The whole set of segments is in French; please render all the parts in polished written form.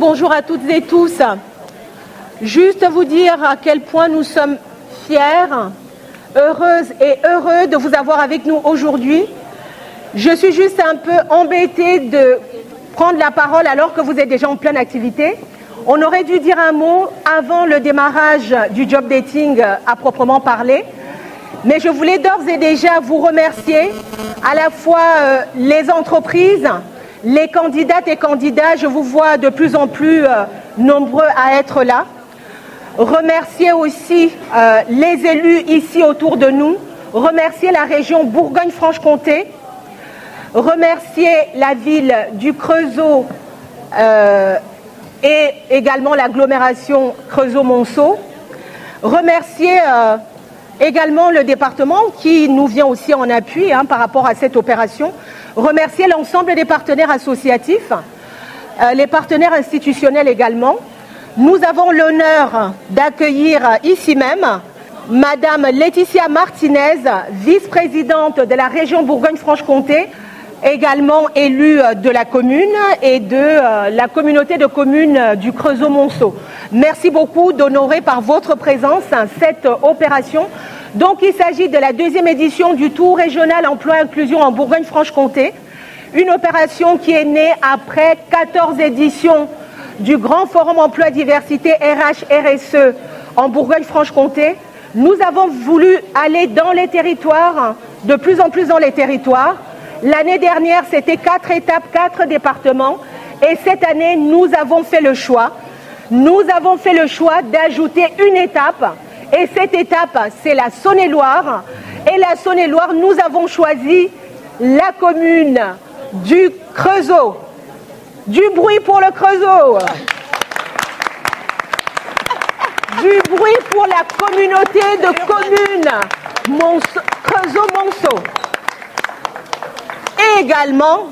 bonjour à toutes et tous. Juste vous dire à quel point nous sommes fiers, heureuses et heureux de vous avoir avec nous aujourd'hui. Je suis juste un peu embêtée de prendre la parole alors que vous êtes déjà en pleine activité. On aurait dû dire un mot avant le démarrage du job dating à proprement parler. Mais je voulais d'ores et déjà vous remercier, à la fois les entreprises, les candidates et candidats, je vous vois de plus en plus nombreux à être là. Remercier aussi les élus ici autour de nous, remercier la région Bourgogne-Franche-Comté, remercier la ville du Creusot et également l'agglomération Creusot-Monceau, remercier également le département qui nous vient aussi en appui par rapport à cette opération. Remercier l'ensemble des partenaires associatifs, les partenaires institutionnels également. Nous avons l'honneur d'accueillir ici même Madame Laetitia Martinez, vice-présidente de la région Bourgogne-Franche-Comté, également élue de la commune et de la communauté de communes du Creusot-Monceau. Merci beaucoup d'honorer par votre présence cette opération. Donc il s'agit de la deuxième édition du Tour régional emploi-inclusion en Bourgogne-Franche-Comté, une opération qui est née après 14 éditions du Grand Forum Emploi Diversité RH-RSE en Bourgogne-Franche-Comté. Nous avons voulu aller dans les territoires, de plus en plus dans les territoires. L'année dernière, c'était 4 étapes, 4 départements. Et cette année, nous avons fait le choix. Nous avons fait le choix d'ajouter une étape. Et cette étape, c'est la Saône-et-Loire. Et la Saône-et-Loire, nous avons choisi la commune du Creusot. Du bruit pour le Creusot. Du bruit pour la communauté de communes Creusot-Monceau. Et également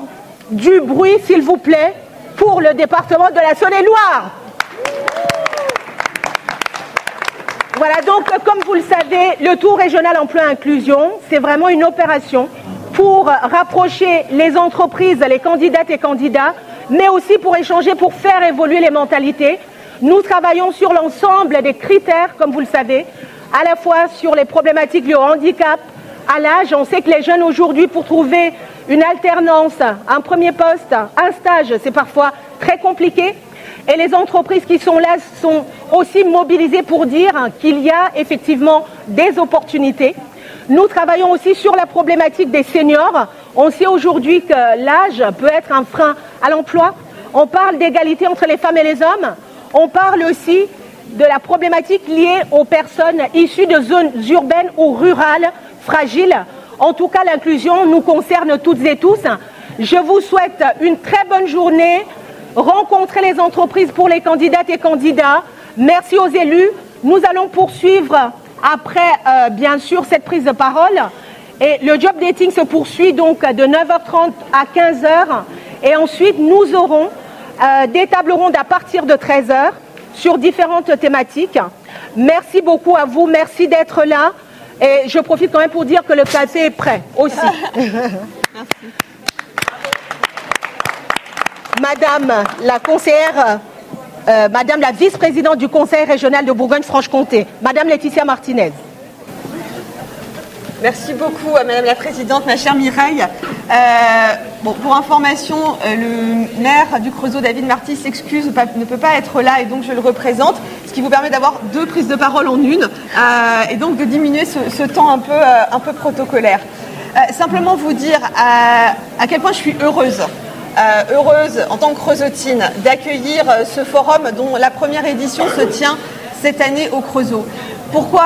du bruit, s'il vous plaît, pour le département de la Saône-et-Loire. Voilà, donc comme vous le savez, le Tour régional emploi-inclusion, c'est vraiment une opération pour rapprocher les entreprises, les candidates et candidats, mais aussi pour échanger, pour faire évoluer les mentalités. Nous travaillons sur l'ensemble des critères, comme vous le savez, à la fois sur les problématiques liées au handicap, à l'âge. On sait que les jeunes aujourd'hui, pour trouver une alternance, un premier poste, un stage, c'est parfois très compliqué. Et les entreprises qui sont là sont aussi mobilisées pour dire qu'il y a effectivement des opportunités. Nous travaillons aussi sur la problématique des seniors. On sait aujourd'hui que l'âge peut être un frein à l'emploi. On parle d'égalité entre les femmes et les hommes. On parle aussi de la problématique liée aux personnes issues de zones urbaines ou rurales fragiles. En tout cas, l'inclusion nous concerne toutes et tous. Je vous souhaite une très bonne journée. Rencontrer les entreprises pour les candidates et candidats. Merci aux élus. Nous allons poursuivre après, bien sûr, cette prise de parole. Et le job dating se poursuit donc de 9h30 à 15h. Et ensuite, nous aurons des tables rondes à partir de 13h sur différentes thématiques. Merci beaucoup à vous. Merci d'être là. Et je profite quand même pour dire que le café est prêt aussi. Merci. Madame la conseillère, Madame la vice-présidente du Conseil régional de Bourgogne-Franche-Comté, Madame Laetitia Martinez. Merci beaucoup, Madame la Présidente, ma chère Mireille. Pour information, le maire du Creusot, David Marty, s'excuse, ne peut pas être là et donc je le représente, ce qui vous permet d'avoir 2 prises de parole en une et donc de diminuer ce temps un peu protocolaire. Simplement vous dire à quel point je suis heureuse en tant que creusotine d'accueillir ce forum dont la première édition se tient cette année au Creusot. Pourquoi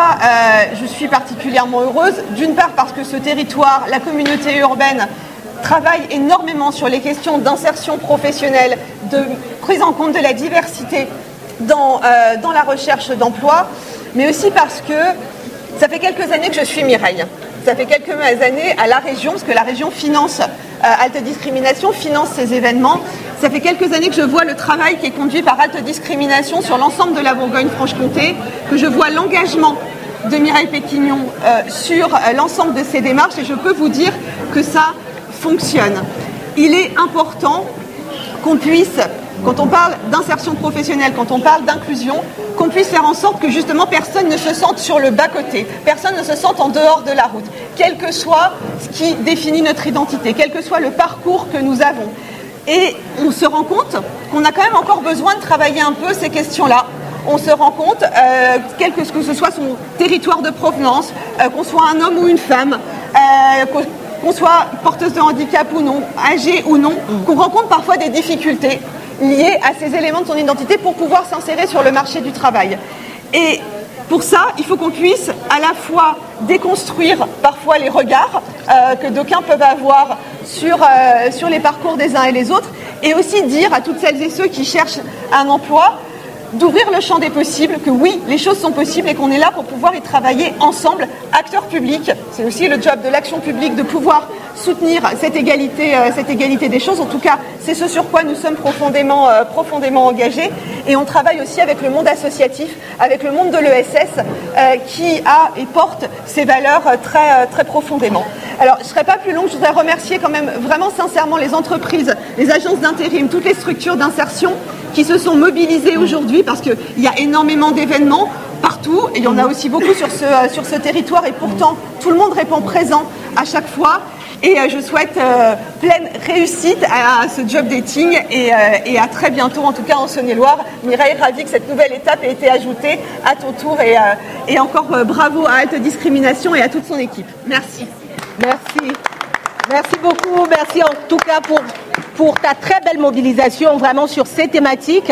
je suis particulièrement heureuse? D'une part parce que ce territoire, la communauté urbaine, travaille énormément sur les questions d'insertion professionnelle, de prise en compte de la diversité dans la recherche d'emploi, mais aussi parce que ça fait quelques années que je suis Mireille. Ça fait quelques années à la région, parce que la région finance Halte Discrimination, finance ces événements. Ça fait quelques années que je vois le travail qui est conduit par Halte Discrimination sur l'ensemble de la Bourgogne-Franche-Comté, que je vois l'engagement de Mireille Péquignon sur l'ensemble de ces démarches et je peux vous dire que ça fonctionne. Il est important qu'on puisse quand on parle d'insertion professionnelle, quand on parle d'inclusion, qu'on puisse faire en sorte que justement personne ne se sente sur le bas-côté, personne ne se sente en dehors de la route, quel que soit ce qui définit notre identité, quel que soit le parcours que nous avons. Et on se rend compte qu'on a quand même encore besoin de travailler un peu ces questions-là. On se rend compte, quel que ce soit son territoire de provenance, qu'on soit un homme ou une femme, qu'on soit porteuse de handicap ou non, âgée ou non, qu'on rencontre parfois des difficultés liées à ces éléments de son identité pour pouvoir s'insérer sur le marché du travail. Et pour ça, il faut qu'on puisse à la fois déconstruire parfois les regards que d'aucuns peuvent avoir sur les parcours des uns et les autres, et aussi dire à toutes celles et ceux qui cherchent un emploi d'ouvrir le champ des possibles, que oui, les choses sont possibles et qu'on est là pour pouvoir y travailler ensemble, acteurs publics. C'est aussi le job de l'action publique de pouvoir soutenir cette égalité des choses. En tout cas, c'est ce sur quoi nous sommes profondément engagés. Et on travaille aussi avec le monde associatif, avec le monde de l'ESS, qui a et porte ces valeurs très profondément. Alors, je ne serai pas plus longue, je voudrais remercier quand même vraiment sincèrement les entreprises, les agences d'intérim, toutes les structures d'insertion qui se sont mobilisées aujourd'hui, parce qu'il y a énormément d'événements partout, et il y en a aussi beaucoup sur ce territoire, et pourtant tout le monde répond présent à chaque fois. Et je souhaite pleine réussite à ce job dating et à très bientôt, en tout cas en Saône-et-Loire. Mireille, ravie que cette nouvelle étape ait été ajoutée à ton tour, et encore bravo à Halte Discrimination et à toute son équipe. Merci. Merci. Merci beaucoup. Merci en tout cas pour ta très belle mobilisation vraiment sur ces thématiques.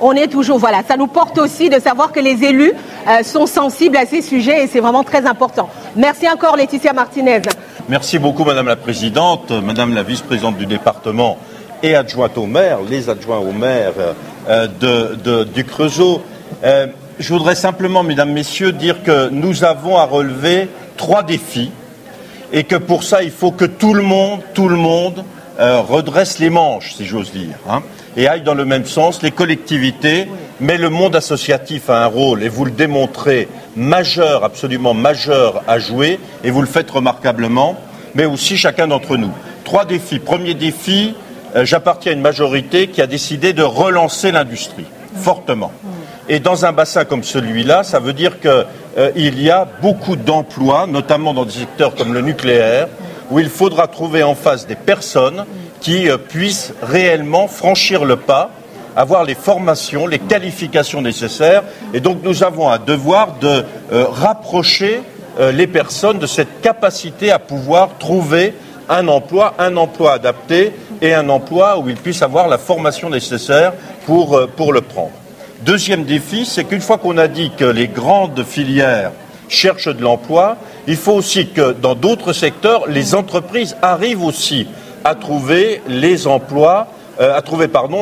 On est toujours, voilà, ça nous porte aussi de savoir que les élus sont sensibles à ces sujets et c'est vraiment très important. Merci encore Laetitia Martinez. Merci beaucoup Madame la Présidente, Madame la Vice-Présidente du département et adjointe au maire, les adjoints au maire du Creusot. Je voudrais simplement, Mesdames, Messieurs, dire que nous avons à relever 3 défis et que pour ça, il faut que tout le monde redresse les manches, si j'ose dire, et aille dans le même sens, les collectivités, mais le monde associatif a un rôle, et vous le démontrez, majeur, absolument majeur à jouer, et vous le faites remarquablement, mais aussi chacun d'entre nous. 3 défis. Premier défi, j'appartiens à une majorité qui a décidé de relancer l'industrie, fortement. Et dans un bassin comme celui-là, ça veut dire qu'il y a beaucoup d'emplois, notamment dans des secteurs comme le nucléaire, où il faudra trouver en face des personnes qui puissent réellement franchir le pas, avoir les formations, les qualifications nécessaires. Et donc nous avons un devoir de rapprocher les personnes de cette capacité à pouvoir trouver un emploi adapté et un emploi où ils puissent avoir la formation nécessaire pour le prendre. Deuxième défi, c'est qu'une fois qu'on a dit que les grandes filières cherchent de l'emploi, il faut aussi que dans d'autres secteurs, les entreprises arrivent aussi à trouver les emplois,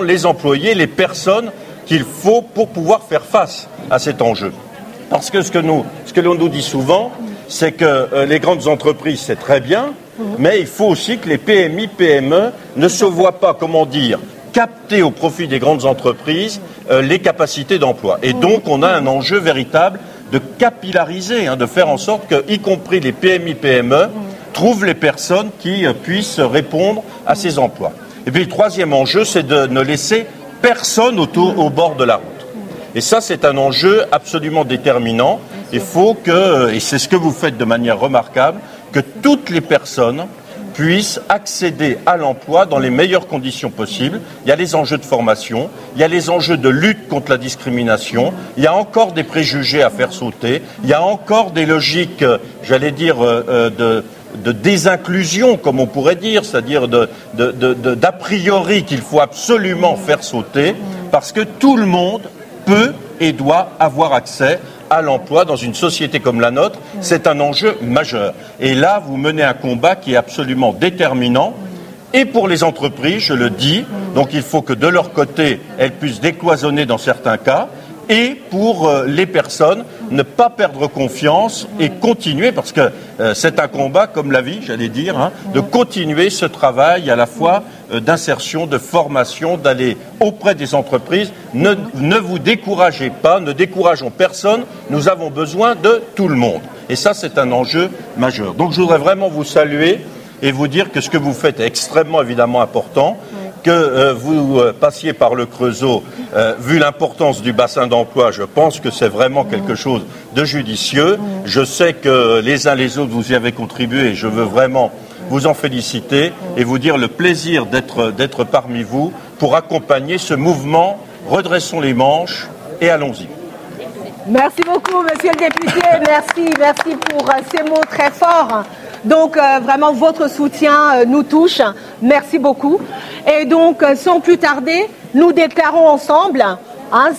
les employés, les personnes qu'il faut pour pouvoir faire face à cet enjeu. Parce que ce que l'on nous dit souvent, c'est que les grandes entreprises, c'est très bien, mais il faut aussi que les PMI, PME ne se voient pas, capter au profit des grandes entreprises les capacités d'emploi. Et donc, on a un enjeu véritable de capillariser, de faire en sorte que, y compris les PMI, PME, trouvent les personnes qui puissent répondre à ces emplois. Et puis, le troisième enjeu, c'est de ne laisser personne au bord de la route. Et ça, c'est un enjeu absolument déterminant. Il faut et c'est ce que vous faites de manière remarquable, que toutes les personnes puissent accéder à l'emploi dans les meilleures conditions possibles. Il y a les enjeux de formation, il y a les enjeux de lutte contre la discrimination, il y a encore des préjugés à faire sauter, il y a encore des logiques, de désinclusion, comme on pourrait dire, c'est-à-dire d'a priori qu'il faut absolument faire sauter, parce que tout le monde peut et doit avoir accès à l'emploi dans une société comme la nôtre. C'est un enjeu majeur. Et là, vous menez un combat qui est absolument déterminant. Et pour les entreprises, je le dis, donc il faut que de leur côté, elles puissent décloisonner dans certains cas. Et pour les personnes, ne pas perdre confiance et continuer, parce que c'est un combat, comme la vie, de continuer ce travail à la fois d'insertion, de formation, d'aller auprès des entreprises. Ne vous découragez pas, ne décourageons personne, nous avons besoin de tout le monde. Et ça, c'est un enjeu majeur. Donc je voudrais vraiment vous saluer et vous dire que ce que vous faites est extrêmement évidemment important, que vous passiez par le Creusot, vu l'importance du bassin d'emploi, je pense que c'est vraiment quelque chose de judicieux. Je sais que les uns les autres, vous y avez contribué et je veux vraiment vous en féliciter et vous dire le plaisir d'être parmi vous pour accompagner ce mouvement. Redressons les manches et allons-y. Merci beaucoup, monsieur le député. Merci pour ces mots très forts. Donc, vraiment, votre soutien nous touche. Merci beaucoup. Et donc, sans plus tarder, nous déclarons ensemble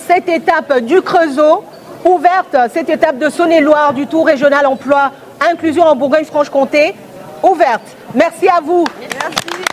cette étape du Creusot ouverte, cette étape de Saône-et-Loire du Tour régional emploi inclusion en Bourgogne-Franche-Comté ouverte. Merci à vous. Merci.